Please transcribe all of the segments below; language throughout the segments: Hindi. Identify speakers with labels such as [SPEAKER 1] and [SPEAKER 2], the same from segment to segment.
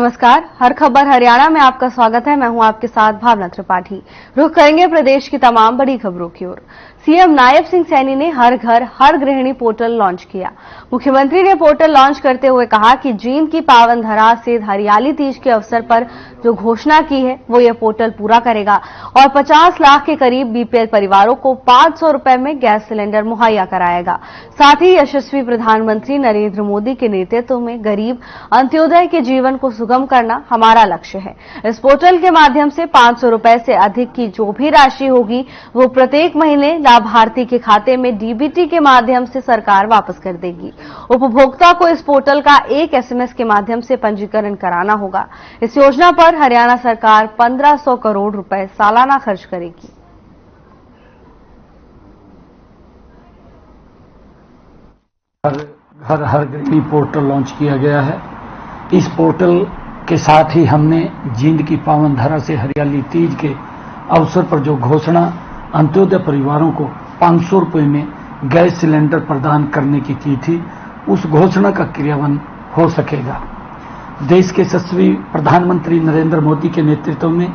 [SPEAKER 1] नमस्कार, हर खबर हरियाणा में आपका स्वागत है। मैं हूं आपके साथ भावना त्रिपाठी। रुख करेंगे प्रदेश की तमाम बड़ी खबरों की ओर। सीएम नायब सिंह सैनी ने हर घर हर गृहिणी पोर्टल लॉन्च किया। मुख्यमंत्री ने पोर्टल लॉन्च करते हुए कहा कि जींद की पावन धरा से हरियाली तीज के अवसर पर जो घोषणा की है वो ये पोर्टल पूरा करेगा और 50 लाख के करीब बीपीएल परिवारों को 500 रुपए में गैस सिलेंडर मुहैया कराएगा। साथ ही यशस्वी प्रधानमंत्री नरेंद्र मोदी के नेतृत्व में गरीब अंत्योदय के जीवन को सुगम करना हमारा लक्ष्य है। इस पोर्टल के माध्यम से 500 रुपए से अधिक की जो भी राशि होगी वो प्रत्येक महीने लाभार्थी के खाते में डीबीटी के माध्यम से सरकार वापस कर देगी। उपभोक्ता को इस पोर्टल का एक एसएमएस के माध्यम से पंजीकरण कराना होगा। इस योजना पर हरियाणा सरकार 1500 करोड़ रुपए सालाना खर्च करेगी।
[SPEAKER 2] हर गृहिणी पोर्टल लॉन्च किया गया है। इस पोर्टल के साथ ही हमने जींद की पावन धरा से हरियाली तीज के अवसर पर जो घोषणा अंत्योदय परिवारों को 500 रुपए में गैस सिलेंडर प्रदान करने की थी, उस घोषणा का क्रियान्वयन हो सकेगा। देश के यशस्वी प्रधानमंत्री नरेंद्र मोदी के नेतृत्व में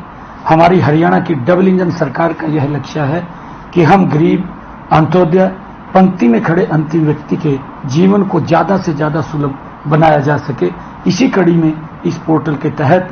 [SPEAKER 2] हमारी हरियाणा की डबल इंजन सरकार का यह लक्ष्य है कि हम गरीब अंत्योदय पंक्ति में खड़े अंतिम व्यक्ति के जीवन को ज्यादा से ज्यादा सुलभ बनाया जा सके। इसी कड़ी में इस पोर्टल के तहत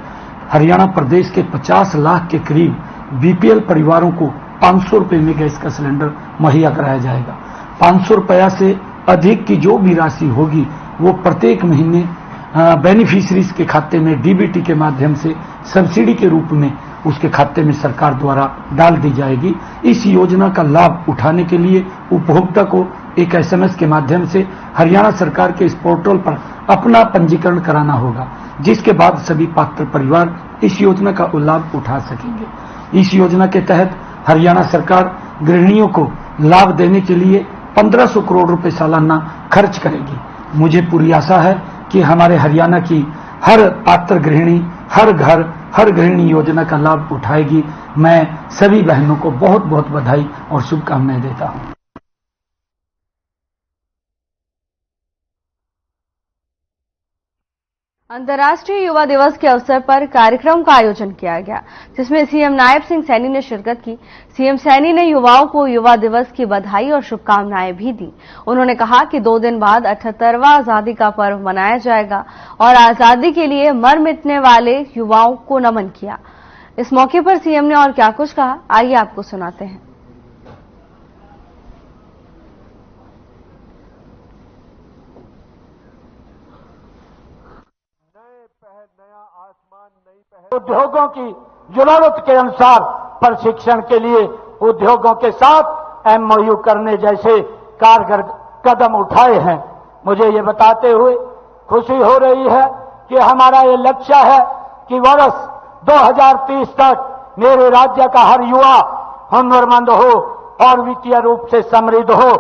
[SPEAKER 2] हरियाणा प्रदेश के 50 लाख के करीब बीपीएल परिवारों को 500 रुपए में गैस का सिलेंडर मुहैया कराया जाएगा। 500 रुपया से अधिक की जो भी राशि होगी वो प्रत्येक महीने बेनिफिशियरीज के खाते में डीबीटी के माध्यम से सब्सिडी के रूप में उसके खाते में सरकार द्वारा डाल दी जाएगी। इस योजना का लाभ उठाने के लिए उपभोक्ता को एक एसएमएस के माध्यम से हरियाणा सरकार के इस पोर्टल पर अपना पंजीकरण कराना होगा, जिसके बाद सभी पात्र परिवार इस योजना का लाभ उठा सकेंगे। इस योजना के तहत हरियाणा सरकार गृहिणियों को लाभ देने के लिए 1500 करोड़ रुपए सालाना खर्च करेगी। मुझे पूरी आशा है कि हमारे हरियाणा की हर पात्र गृहिणी हर घर हर गृहिणी योजना का लाभ उठाएगी। मैं सभी बहनों को बहुत बहुत बधाई और शुभकामनाएं देता हूं।
[SPEAKER 1] अंतर्राष्ट्रीय युवा दिवस के अवसर पर कार्यक्रम का आयोजन किया गया, जिसमें सीएम नायब सिंह सैनी ने शिरकत की। सीएम सैनी ने युवाओं को युवा दिवस की बधाई और शुभकामनाएं भी दी। उन्होंने कहा कि 2 दिन बाद 78वां आजादी का पर्व मनाया जाएगा और आजादी के लिए मर मिटने वाले युवाओं को नमन किया। इस मौके पर सीएम ने और क्या कुछ कहा, आइए आपको सुनाते हैं।
[SPEAKER 3] उद्योगों की जरूरत के अनुसार प्रशिक्षण के लिए उद्योगों के साथ एमओयू करने जैसे कारगर कदम उठाए हैं। मुझे ये बताते हुए खुशी हो रही है कि हमारा ये लक्ष्य है कि वर्ष 2030 तक मेरे राज्य का हर युवा हुनरमंद हो और वित्तीय रूप से समृद्ध हो।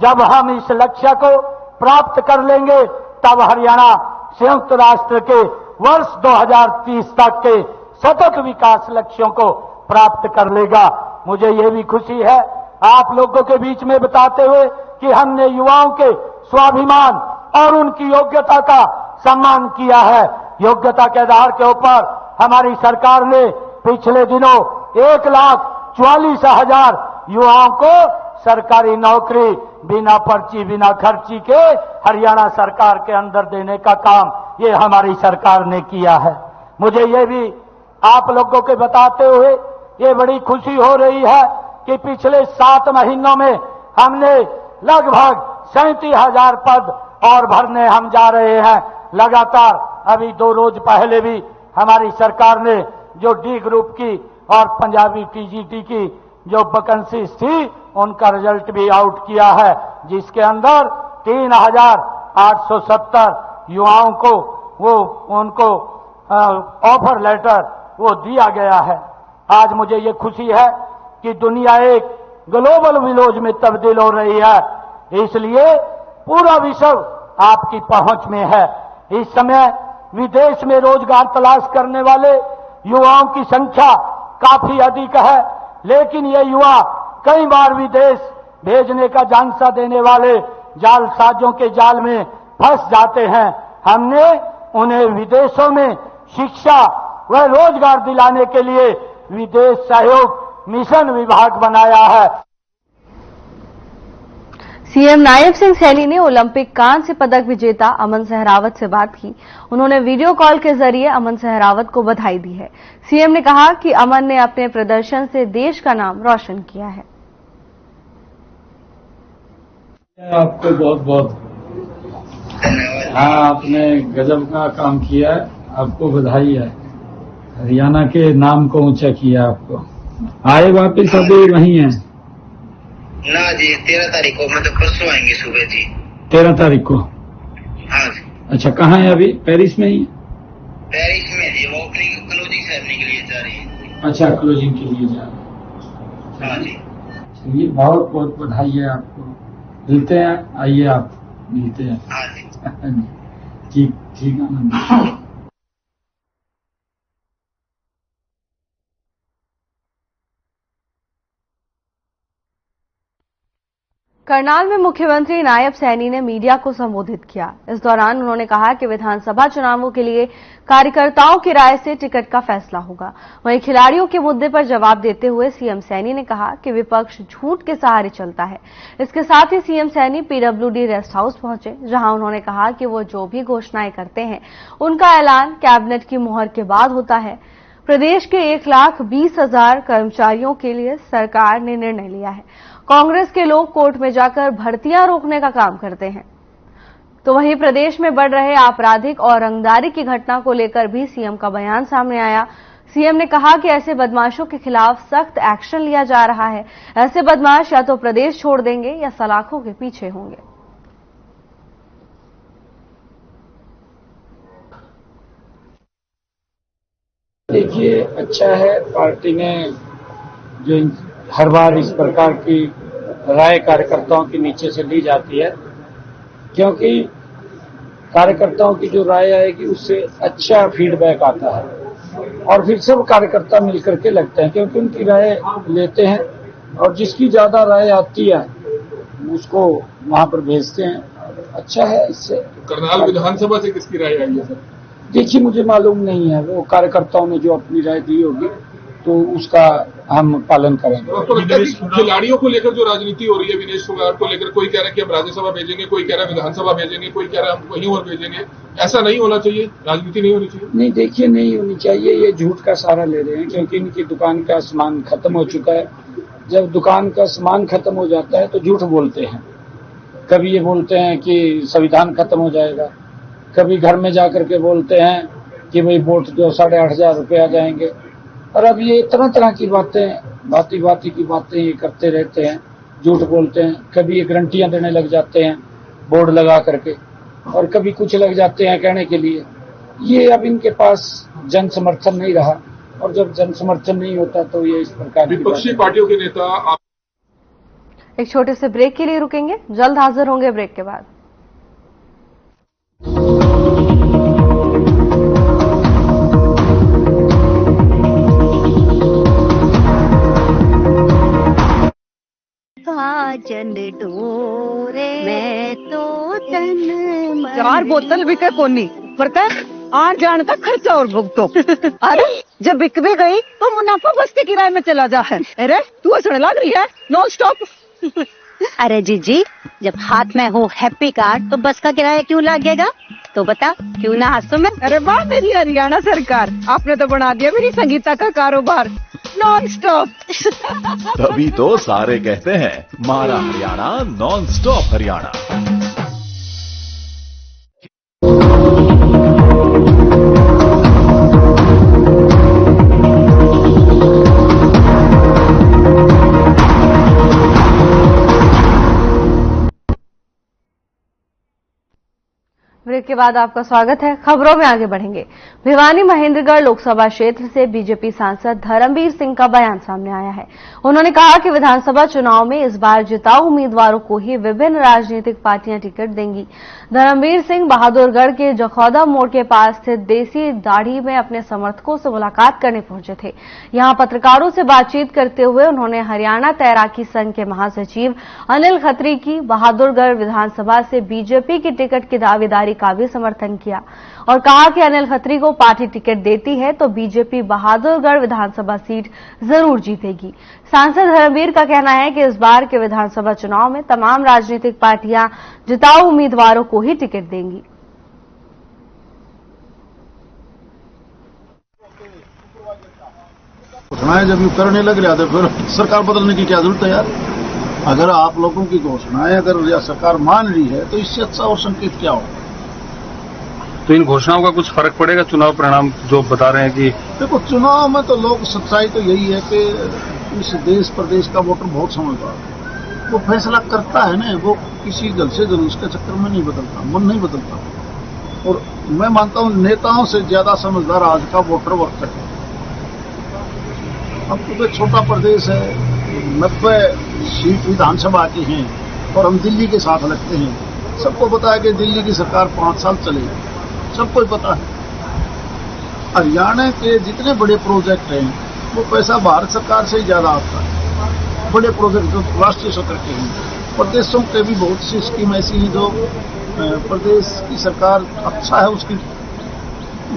[SPEAKER 3] जब हम इस लक्ष्य को प्राप्त कर लेंगे तब हरियाणा संयुक्त राष्ट्र के वर्ष 2030 तक के सतत विकास लक्ष्यों को प्राप्त कर लेगा। मुझे ये भी खुशी है आप लोगों के बीच में बताते हुए कि हमने युवाओं के स्वाभिमान और उनकी योग्यता का सम्मान किया है। योग्यता के आधार के ऊपर हमारी सरकार ने पिछले दिनों 1,44,000 युवाओं को सरकारी नौकरी बिना पर्ची बिना खर्ची के हरियाणा सरकार के अंदर देने का काम ये हमारी सरकार ने किया है। मुझे ये भी आप लोगों के बताते हुए ये बड़ी खुशी हो रही है कि पिछले 7 महीनों में हमने लगभग 37,000 पद और भरने हम जा रहे हैं लगातार। अभी 2 रोज पहले भी हमारी सरकार ने जो डी ग्रुप की और पंजाबी टीजीटी की जो वैकेंसीज थी उनका रिजल्ट भी आउट किया है, जिसके अंदर 3,870 युवाओं को उनको ऑफर लेटर वो दिया गया है। आज मुझे ये खुशी है कि दुनिया एक ग्लोबल विलेज में तब्दील हो रही है, इसलिए पूरा विश्व आपकी पहुंच में है। इस समय विदेश में रोजगार तलाश करने वाले युवाओं की संख्या काफी अधिक है, लेकिन ये युवा कई बार विदेश भेजने का झांसा देने वाले जालसाजों के जाल में फंस जाते हैं। हमने उन्हें विदेशों में शिक्षा व रोजगार दिलाने के लिए विदेश सहयोग मिशन विभाग बनाया है।
[SPEAKER 1] सीएम नायब सिंह सैनी ने ओलंपिक कांस्य पदक विजेता अमन सहरावत से बात की। उन्होंने वीडियो कॉल के जरिए अमन सहरावत को बधाई दी है। सीएम ने कहा कि अमन ने अपने प्रदर्शन से देश का नाम रोशन किया है।
[SPEAKER 2] आपको बहुत बहुत हाँ, आपने गजब का काम किया है, आपको बधाई है। हरियाणा के नाम को ऊंचा किया आपको। आए वापिस अभी वहीं हैं?
[SPEAKER 4] ना जी, 13 तारीख को मतलब परसों आएंगे सुबह जी।
[SPEAKER 2] 13 तारीख को?
[SPEAKER 4] हाँ जी।
[SPEAKER 2] अच्छा, कहाँ है अभी? पेरिस में ही?
[SPEAKER 4] पेरिस में जी, वो ओपनिंग क्लोजिंग सेरेमनी के लिए जा रही है।
[SPEAKER 2] अच्छा, क्लोजिंग के लिए जा रहे हैं।
[SPEAKER 4] हाँ जी।
[SPEAKER 2] चलिए, बहुत बहुत बधाई है आपको। मिलते हैं, आइए आप, मिलते हैं।
[SPEAKER 4] हाँ जी।
[SPEAKER 2] ठीक ठीक आनंद।
[SPEAKER 1] करनाल में मुख्यमंत्री नायब सैनी ने मीडिया को संबोधित किया। इस दौरान उन्होंने कहा कि विधानसभा चुनावों के लिए कार्यकर्ताओं की राय से टिकट का फैसला होगा। वहीं खिलाड़ियों के मुद्दे पर जवाब देते हुए सीएम सैनी ने कहा कि विपक्ष झूठ के सहारे चलता है। इसके साथ ही CM Saini PWD rest house पहुंचे, जहां उन्होंने कहा कि वो जो भी घोषणाएं करते हैं उनका ऐलान कैबिनेट की मुहर के बाद होता है। प्रदेश के 1,20,000 कर्मचारियों के लिए सरकार ने निर्णय लिया है। कांग्रेस के लोग कोर्ट में जाकर भर्तियां रोकने का काम करते हैं। तो वहीं प्रदेश में बढ़ रहे आपराधिक और रंगदारी की घटना को लेकर भी सीएम का बयान सामने आया। सीएम ने कहा कि ऐसे बदमाशों के खिलाफ सख्त एक्शन लिया जा रहा है। ऐसे बदमाश या तो प्रदेश छोड़ देंगे या सलाखों के पीछे होंगे।
[SPEAKER 2] देखिए, अच्छा है पार्टी ने जो हर बार इस प्रकार की राय कार्यकर्ताओं के नीचे से ली जाती है, क्योंकि कार्यकर्ताओं की जो राय आएगी उससे अच्छा फीडबैक आता है और फिर सब कार्यकर्ता मिलकर के लगते हैं, क्योंकि उनकी राय लेते हैं और जिसकी ज्यादा राय आती है उसको वहां पर भेजते हैं। अच्छा है इससे।
[SPEAKER 5] करनाल विधानसभा से किसकी राय आई है सर?
[SPEAKER 2] देखिए, मुझे मालूम नहीं है, वो कार्यकर्ताओं ने जो अपनी राय दी होगी तो उसका हम पालन करेंगे।
[SPEAKER 5] आपको लगता है कि खिलाड़ियों को लेकर जो राजनीति हो रही है, विनेश फोगाट को लेकर, कोई कह रहा है कि हम राज्यसभा भेजेंगे, कोई कह रहा है विधानसभा भेजेंगे, कोई कह रहा है हम कहीं और भेजेंगे, ऐसा नहीं होना चाहिए? राजनीति नहीं होनी चाहिए?
[SPEAKER 2] नहीं, देखिए, नहीं होनी चाहिए। ये झूठ का सहारा ले रहे हैं, क्योंकि इनकी दुकान का सामान खत्म हो चुका है। जब दुकान का सामान खत्म हो जाता है तो झूठ बोलते हैं। कभी ये बोलते हैं कि संविधान खत्म हो जाएगा, कभी घर में जाकर के बोलते हैं कि भाई वोट जो 8,500 रुपये आ जाएंगे, और अब ये तरह तरह की बातें, बाती की बातें ये करते रहते हैं, झूठ बोलते हैं। कभी ये गारंटियां देने लग जाते हैं बोर्ड लगा करके, और कभी कुछ लग जाते हैं कहने के लिए। ये अब इनके पास जन समर्थन नहीं रहा, और जब जन समर्थन नहीं होता तो ये इस प्रकार
[SPEAKER 5] विपक्षी पार्टियों के नेता।
[SPEAKER 1] एक छोटे से ब्रेक के लिए रुकेंगे, जल्द हाजिर होंगे ब्रेक के बाद।
[SPEAKER 6] चंद डोरे मैं तो तन
[SPEAKER 7] 4 बोतल बिके कोनी पड़ता आन जान का खर्चा और भुगतो। अरे जब बिक भी गई तो मुनाफा बस के किराए में चला जा है। अरे तू हंसने लग रही है नॉन स्टॉप।
[SPEAKER 6] अरे जीजी, जब हाथ में हो हैप्पी कार्ड तो बस का किराया क्यों लगेगा? तो बता, क्यों ना हंसो में।
[SPEAKER 7] अरे वाह मेरी हरियाणा सरकार, आपने तो बना दिया मेरी संगीता का कारोबार नॉन स्टॉप।
[SPEAKER 8] तभी तो सारे कहते हैं मारा Haryana non stop Haryana.
[SPEAKER 1] Break के बाद आपका स्वागत है। खबरों में आगे बढ़ेंगे। भिवानी महेंद्रगढ़ लोकसभा क्षेत्र से बीजेपी सांसद धर्मवीर सिंह का बयान सामने आया है। उन्होंने कहा कि विधानसभा चुनाव में इस बार जिताऊ उम्मीदवारों को ही विभिन्न राजनीतिक पार्टियां टिकट देंगी। धर्मवीर सिंह बहादुरगढ़ के जखौदा मोड़ के पास स्थित देसी दाढ़ी में अपने समर्थकों से मुलाकात करने पहुंचे थे। यहां पत्रकारों से बातचीत करते हुए उन्होंने हरियाणा तैराकी संघ के महासचिव अनिल खत्री की बहादुरगढ़ विधानसभा से बीजेपी की टिकट की दावेदारी का भी समर्थन किया और कहा कि अनिल खत्री को पार्टी टिकट देती है तो बीजेपी बहादुरगढ़ विधानसभा सीट जरूर जीतेगी। सांसद धर्मवीर का कहना है कि इस बार के विधानसभा चुनाव में तमाम राजनीतिक पार्टियां जिताऊ उम्मीदवारों को ही टिकट देंगी।
[SPEAKER 9] घोषणाएं जब यूं करने लग रहा था फिर सरकार बदलने की क्या जरूरत है यार। अगर आप लोगों की घोषणाएं अगर या सरकार मान रही है तो इससे अच्छा और संकेत क्या हो।
[SPEAKER 10] तो इन घोषणाओं का कुछ फर्क पड़ेगा चुनाव परिणाम जो बता रहे हैं कि
[SPEAKER 9] देखो चुनाव में तो लोग सच्चाई तो यही है कि इस देश प्रदेश का वोटर बहुत समझदार है। वो फैसला करता है ना, वो किसी दल से जुलूस के चक्कर में नहीं बदलता, मन नहीं बदलता। और मैं मानता हूं नेताओं से ज्यादा समझदार आज का वोटर वर्कर है। अब तो छोटा प्रदेश है, 90 सीट विधानसभा की हैं और हम दिल्ली के साथ लगते हैं। सबको पता है कि दिल्ली की सरकार 5 साल चलेगी, सबको पता है। हरियाणा के जितने बड़े प्रोजेक्ट हैं वो पैसा भारत सरकार से ही ज्यादा आता है। बड़े प्रोजेक्ट जो राष्ट्रीय स्तर के हैं, प्रदेशों के भी बहुत सी स्कीम ऐसी हैं जो प्रदेश की सरकार अच्छा है उसकी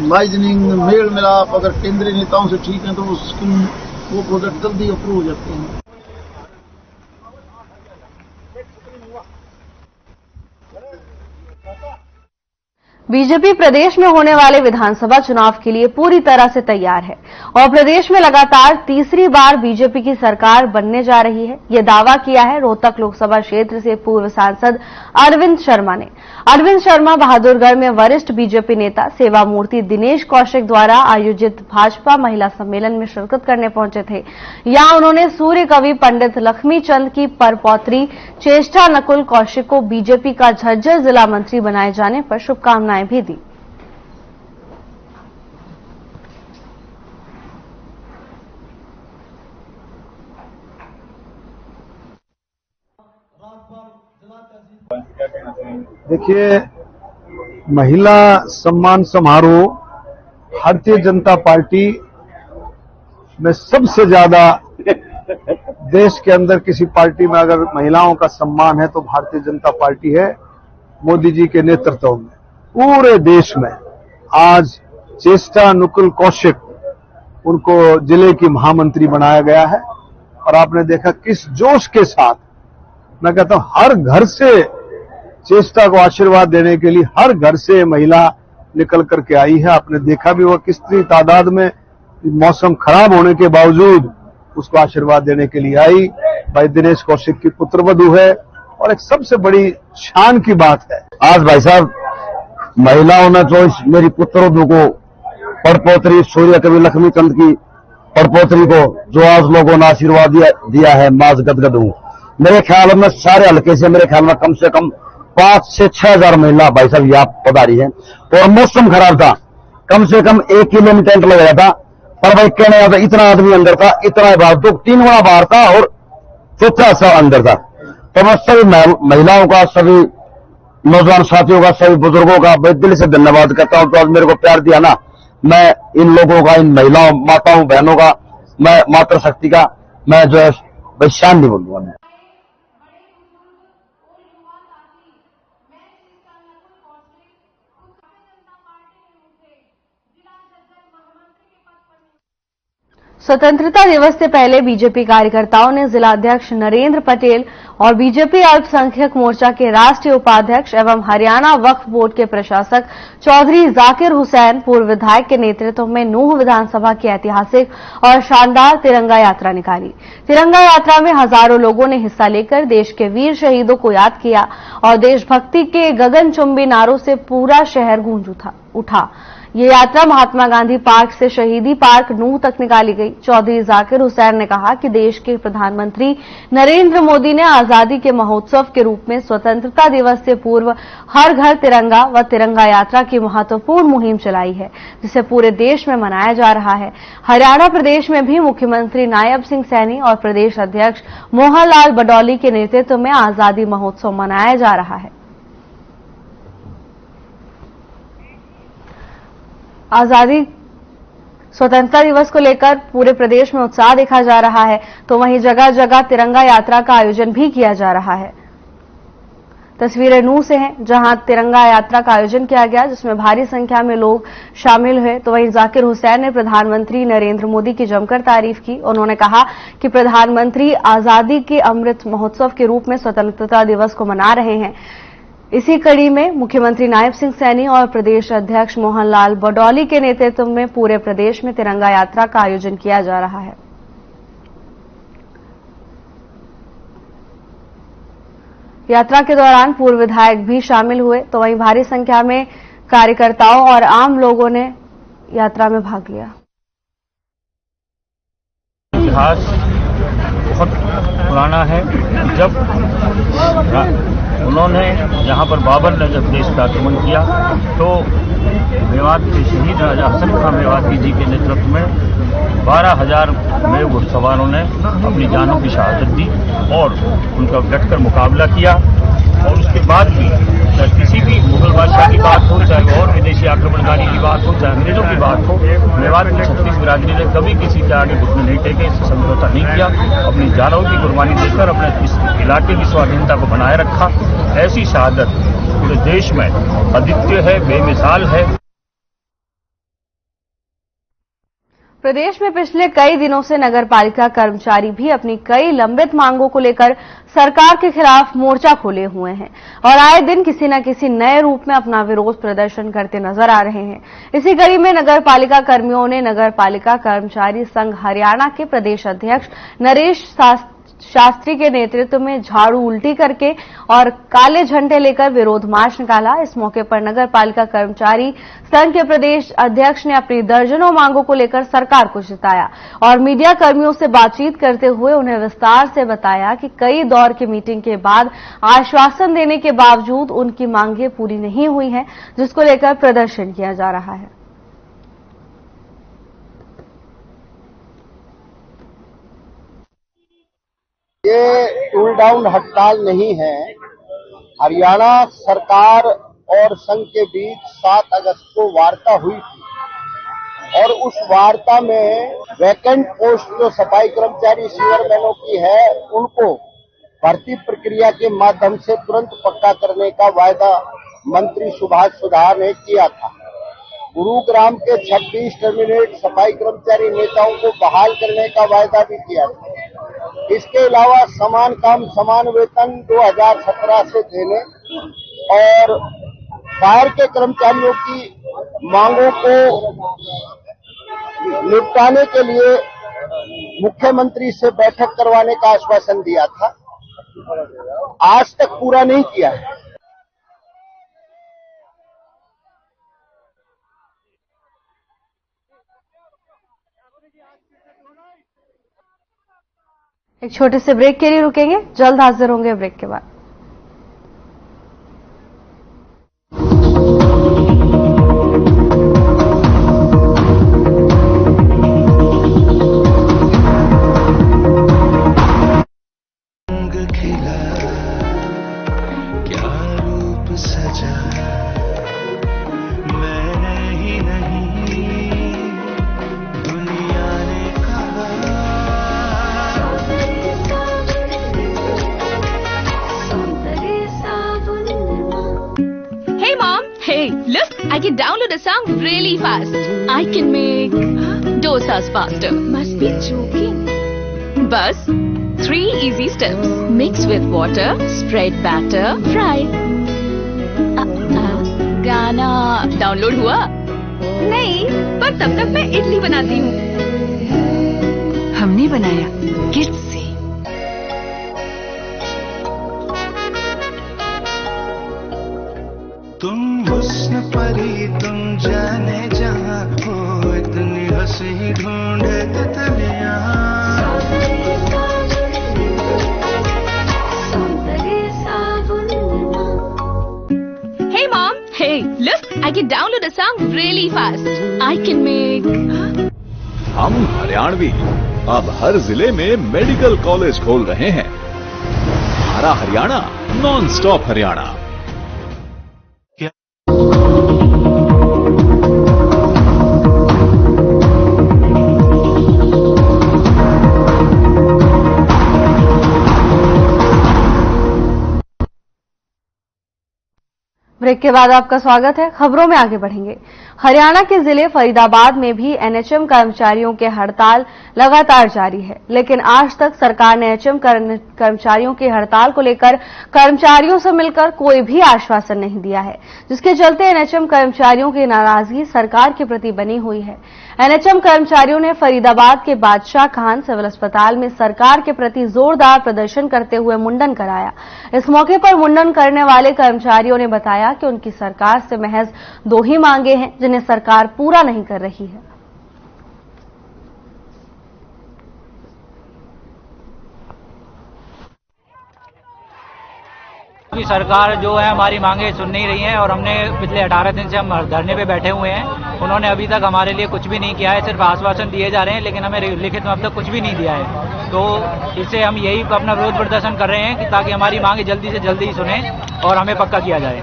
[SPEAKER 9] लाइजनिंग मेल मिलाप अगर केंद्रीय नेताओं से ठीक है तो वो स्कीम वो प्रोजेक्ट जल्दी अप्रूव हो जाते हैं।
[SPEAKER 1] बीजेपी प्रदेश में होने वाले विधानसभा चुनाव के लिए पूरी तरह से तैयार है और प्रदेश में लगातार तीसरी बार बीजेपी की सरकार बनने जा रही है। यह दावा किया है रोहतक लोकसभा क्षेत्र से पूर्व सांसद अरविंद शर्मा ने। अरविंद शर्मा बहादुरगढ़ में वरिष्ठ बीजेपी नेता सेवा मूर्ति दिनेश कौशिक द्वारा आयोजित भाजपा महिला सम्मेलन में शिरकत करने पहुंचे थे। यहां उन्होंने सूर्य कवि पंडित लक्ष्मी चंद की परपौत्री चेष्टा नकुल कौशिक को बीजेपी का झज्जर जिला मंत्री बनाए जाने पर शुभकामनाएं भी दी।
[SPEAKER 11] देखिए, महिला सम्मान समारोह भारतीय जनता पार्टी में सबसे ज्यादा देश के अंदर किसी पार्टी में अगर महिलाओं का सम्मान है तो भारतीय जनता पार्टी है। मोदी जी के नेतृत्व में पूरे देश में आज चेष्टा नुकुल कौशिक उनको जिले की महामंत्री बनाया गया है और आपने देखा किस जोश के साथ, मैं कहता हूं हर घर से चेष्टा को आशीर्वाद देने के लिए हर घर से महिला निकल करके आई है। आपने देखा भी वो कितनी तादाद में मौसम खराब होने के बावजूद उसको आशीर्वाद देने के लिए आई। भाई दिनेश कौशिक की पुत्रवधू है और एक सबसे बड़ी शान की बात है
[SPEAKER 12] आज भाई साहब महिलाओं ने जो इस मेरी पुत्रवधू को परपोत्री सूर्य कवि लक्ष्मी चंद की परपोत्री को जो आज लोगों ने आशीर्वाद दिया है, माज गदगद हूं। मेरे ख्याल में सारे हल्के से मेरे ख्याल में कम से कम 5 से 6 हजार महिला भाई साहब यहाँ पधारी है और मौसम खराब था, कम से कम 1 किलोमीटर टेंट लगाया था पर भाई कहने आता इतना आदमी अंदर था, इतना बाहर तो 3 गुना बाहर था और 4 सा अंदर था। तो मैं सभी महिलाओं का, सभी नौजवान साथियों का, सभी बुजुर्गों का मैं दिल से धन्यवाद करता हूं। तो आज मेरे को प्यार दिया ना, मैं इन लोगों का, इन महिलाओं, माताओं, बहनों का, मैं मातृशक्ति का मैं जो है भाई शान नहीं बोलूंगा मैं।
[SPEAKER 1] स्वतंत्रता दिवस से पहले बीजेपी कार्यकर्ताओं ने जिलाध्यक्ष नरेंद्र पटेल और बीजेपी अल्पसंख्यक मोर्चा के राष्ट्रीय उपाध्यक्ष एवं हरियाणा वक्फ बोर्ड के प्रशासक चौधरी जाकिर हुसैन पूर्व विधायक के नेतृत्व में नूंह विधानसभा की ऐतिहासिक और शानदार तिरंगा यात्रा निकाली। तिरंगा यात्रा में हजारों लोगों ने हिस्सा लेकर देश के वीर शहीदों को याद किया और देशभक्ति के गगनचुंबी नारों से पूरा शहर गूंज उठा। ये यात्रा महात्मा गांधी पार्क से शहीदी पार्क नूंह तक निकाली गई। चौधरी जाकिर हुसैन ने कहा कि देश के प्रधानमंत्री नरेंद्र मोदी ने आजादी के महोत्सव के रूप में स्वतंत्रता दिवस से पूर्व हर घर तिरंगा व तिरंगा यात्रा की महत्वपूर्ण मुहिम चलाई है, जिसे पूरे देश में मनाया जा रहा है। हरियाणा प्रदेश में भी मुख्यमंत्री नायब सिंह सैनी और प्रदेश अध्यक्ष मोहन लाल बडौली के नेतृत्व में आजादी महोत्सव मनाया जा रहा है। आजादी स्वतंत्रता दिवस को लेकर पूरे प्रदेश में उत्साह देखा जा रहा है, तो वहीं जगह जगह तिरंगा यात्रा का आयोजन भी किया जा रहा है। तस्वीरें नूह से हैं, जहां तिरंगा यात्रा का आयोजन किया गया, जिसमें भारी संख्या में लोग शामिल हुए। तो वहीं जाकिर हुसैन ने प्रधानमंत्री नरेंद्र मोदी की जमकर तारीफ की। उन्होंने कहा कि प्रधानमंत्री आजादी के अमृत महोत्सव के रूप में स्वतंत्रता दिवस को मना रहे हैं। इसी कड़ी में मुख्यमंत्री नायब सिंह सैनी और प्रदेश अध्यक्ष मोहन लाल बडौली के नेतृत्व में पूरे प्रदेश में तिरंगा यात्रा का आयोजन किया जा रहा है। यात्रा के दौरान पूर्व विधायक भी शामिल हुए। तो वहीं भारी संख्या में कार्यकर्ताओं और आम लोगों ने यात्रा में भाग लिया।
[SPEAKER 13] इतिहास बहुत पुराना है। जब उन्होंने यहाँ पर बाबर ने जब देश का आक्रमण किया तो मेवात के शहीद राजा हसन खां मेवाती जी के नेतृत्व में 12,000 में घुड़सवारों ने अपनी जानों की शहादत दी और उनका डटकर मुकाबला किया। और उसके बाद भी चाहे किसी भी मुगल बादशाह की बात हो, चाहे और विदेशी आक्रमणकारी की बात हो, चाहे अंग्रेजों की बात हो, मेवात की 36 बिरादरी ने कभी किसी के आगे घुटने नहीं टेके, इससे समझौता नहीं किया। अपनी जानों की कुर्बानी देकर अपने इस इलाके की स्वाधीनता को बनाए रखा। ऐसी शहादत पूरे देश में अद्वितीय है, बेमिसाल है।
[SPEAKER 1] प्रदेश में पिछले कई दिनों से नगर पालिका कर्मचारी भी अपनी कई लंबित मांगों को लेकर सरकार के खिलाफ मोर्चा खोले हुए हैं और आए दिन किसी न किसी नए रूप में अपना विरोध प्रदर्शन करते नजर आ रहे हैं। इसी कड़ी में नगर पालिका कर्मियों ने नगर पालिका कर्मचारी संघ हरियाणा के प्रदेश अध्यक्ष नरेश शास्त्री के नेतृत्व में झाड़ू उल्टी करके और काले झंडे लेकर विरोध मार्च निकाला। इस मौके पर नगर पालिका कर्मचारी संघ के प्रदेश अध्यक्ष ने अपनी दर्जनों मांगों को लेकर सरकार को जिताया और मीडिया कर्मियों से बातचीत करते हुए उन्हें विस्तार से बताया कि कई दौर की मीटिंग के बाद आश्वासन देने के बावजूद उनकी मांगें पूरी नहीं हुई हैं, जिसको लेकर प्रदर्शन किया जा रहा है।
[SPEAKER 9] ये टूल डाउन हड़ताल नहीं है। हरियाणा सरकार और संघ के बीच 7 अगस्त को वार्ता हुई थी और उस वार्ता में वैकेंट पोस्ट जो सफाई कर्मचारी सीवरमैनों की है उनको भर्ती प्रक्रिया के माध्यम से तुरंत पक्का करने का वायदा मंत्री सुभाष सुधार ने किया था। गुरुग्राम के 26 टर्मिनेट सफाई कर्मचारी नेताओं को बहाल करने का वायदा भी किया था। इसके अलावा समान काम समान वेतन 2017 से देने और फायर के कर्मचारियों की मांगों को निपटाने के लिए मुख्यमंत्री से बैठक करवाने का आश्वासन दिया था। आज तक पूरा नहीं किया है।
[SPEAKER 1] एक छोटे से ब्रेक के लिए रुकेंगे, जल्द हाजिर होंगे ब्रेक के बाद।
[SPEAKER 14] I can download a song really fast. I can make dosas faster. Must be joking. Bus, 3 easy steps. Mix with water, spread batter, fry. गाना डाउनलोड हुआ? नहीं, पर तब तक मैं इडली बनाती हूँ। हमने बनाया किड्स से।
[SPEAKER 15] तुम हुस्न परी तुम जाने जहाँ हो, इतनी हंसी ढूंढे तितलियाँ।
[SPEAKER 14] Hey mom, hey, look, I can download a song really fast. I can make.
[SPEAKER 8] हम हरियाणवी अब हर जिले में मेडिकल कॉलेज खोल रहे हैं। हमारा Haryana, non stop Haryana.
[SPEAKER 1] Break के बाद आपका स्वागत है। खबरों में आगे बढ़ेंगे। हरियाणा के जिले फरीदाबाद में भी एनएचएम कर्मचारियों के हड़ताल लगातार जारी है, लेकिन आज तक सरकार ने एनएचएम कर्मचारियों की हड़ताल को लेकर कर्मचारियों से मिलकर कोई भी आश्वासन नहीं दिया है, जिसके चलते एनएचएम कर्मचारियों की नाराजगी सरकार के प्रति बनी हुई है। एनएचएम कर्मचारियों ने फरीदाबाद के बादशाह खान सिविल अस्पताल में सरकार के प्रति जोरदार प्रदर्शन करते हुए मुंडन कराया। इस मौके पर मुंडन करने वाले कर्मचारियों ने बताया कि उनकी सरकार से महज 2 ही मांगे हैं, जिन्हें सरकार पूरा नहीं कर रही है।
[SPEAKER 16] सरकार जो है हमारी मांगे सुन नहीं रही है और हमने पिछले 18 दिन से हम धरने पे बैठे हुए हैं। उन्होंने अभी तक हमारे लिए कुछ भी नहीं किया है, सिर्फ आश्वासन दिए जा रहे हैं, लेकिन हमें लिखित में अब तक कुछ भी नहीं दिया है। तो इससे हम यही अपना विरोध प्रदर्शन कर रहे हैं कि ताकि हमारी मांगे जल्दी से जल्दी सुने और हमें पक्का किया जाए।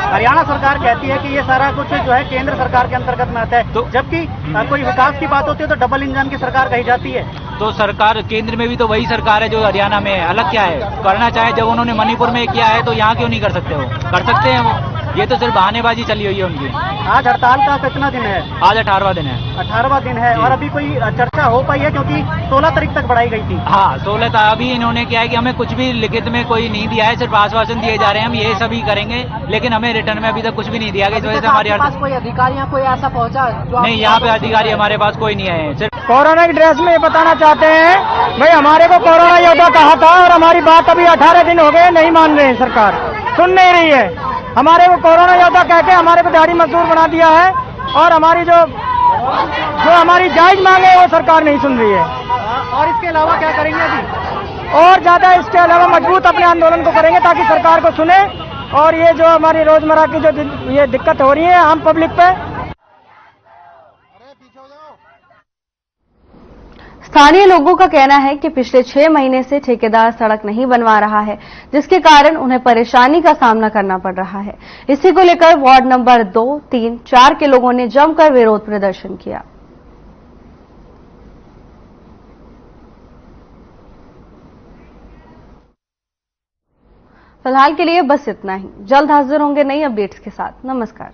[SPEAKER 17] हरियाणा सरकार कहती है कि ये सारा कुछ जो है केंद्र सरकार के अंतर्गत में आता है, तो जबकि कोई विकास की बात होती है तो डबल इंजन की सरकार कही जाती है।
[SPEAKER 16] तो सरकार केंद्र में भी तो वही सरकार है जो हरियाणा में है, अलग क्या है? करना चाहे जब उन्होंने मणिपुर में किया है तो यहाँ क्यों नहीं कर सकते? वो कर सकते हैं, वो ये तो सिर्फ बहानेबाजी चली हुई है उनकी।
[SPEAKER 17] आज हड़ताल का कितना दिन है?
[SPEAKER 16] आज 18वां दिन है।
[SPEAKER 17] 18वां दिन है और अभी कोई चर्चा हो पाई है? क्योंकि 16 तारीख तक बढ़ाई गई थी।
[SPEAKER 16] हाँ, 16 अभी इन्होंने क्या है कि हमें कुछ भी लिखित में कोई नहीं दिया है, सिर्फ आश्वासन दिए जा रहे हैं हम ये सभी करेंगे, लेकिन हमें रिटर्न में अभी तक कुछ भी नहीं दिया गया। इस वजह से हमारे
[SPEAKER 17] पास कोई अधिकारी या कोई ऐसा पहुंचा?
[SPEAKER 16] नहीं, यहाँ पे अधिकारी हमारे पास कोई नहीं आए हैं।
[SPEAKER 17] कोरोना की ड्रेस में ये बताना चाहते हैं भाई हमारे को कोरोना योद्धा कहा था और हमारी बात अभी 18 दिन हो गए, नहीं मान रहे हैं, सरकार सुन नहीं रही है। हमारे को कोरोना योद्धा कह के हमारे को दिहाड़ी मजदूर बना दिया है और हमारी जो हमारी जायज मांगे वो सरकार नहीं सुन रही है। और इसके अलावा क्या करेंगे अभी? और ज्यादा इसके अलावा मजबूत अपने आंदोलन को करेंगे ताकि सरकार को सुने और ये जो हमारी रोजमर्रा की जो ये दिक्कत हो रही है आम पब्लिक पे।
[SPEAKER 1] स्थानीय लोगों का कहना है कि पिछले 6 महीने से ठेकेदार सड़क नहीं बनवा रहा है, जिसके कारण उन्हें परेशानी का सामना करना पड़ रहा है। इसी को लेकर वार्ड नंबर 2, 3, 4 के लोगों ने जमकर विरोध प्रदर्शन किया। फिलहाल के लिए बस इतना ही। जल्द हाजिर होंगे नई अपडेट्स के साथ। नमस्कार।